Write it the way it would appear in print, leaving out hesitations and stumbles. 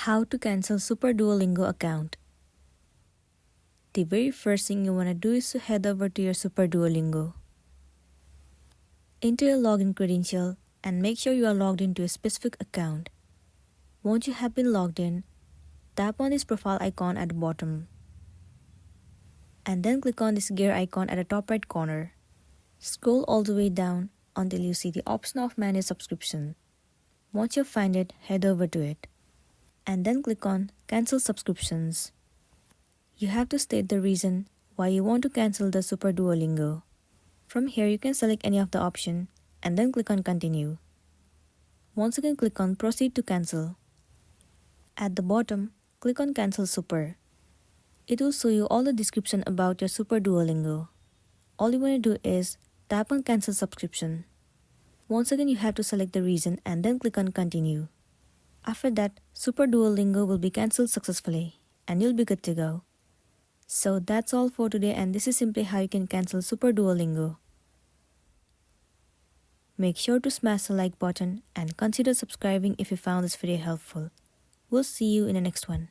How to cancel Super Duolingo account. The very first thing you want to do is to head over to your Super Duolingo. Enter your login credential and make sure you are logged into a specific account. Once you have been logged in, tap on this profile icon at the bottom. And then click on this gear icon at the top right corner. Scroll all the way down until you see the option of manage subscription. Once you find it, head over to it. And then click on cancel subscriptions. You have to state the reason why you want to cancel the Super Duolingo. From here, you can select any of the option and then click on continue. Once again, click on proceed to cancel. At the bottom, click on cancel super. It will show you all the description about your Super Duolingo. All you want to do is tap on cancel subscription. Once again, you have to select the reason and then click on continue. After that, Super Duolingo will be cancelled successfully and you'll be good to go. So that's all for today, and this is simply how you can cancel Super Duolingo. Make sure to smash the like button and consider subscribing if you found this video helpful. We'll see you in the next one.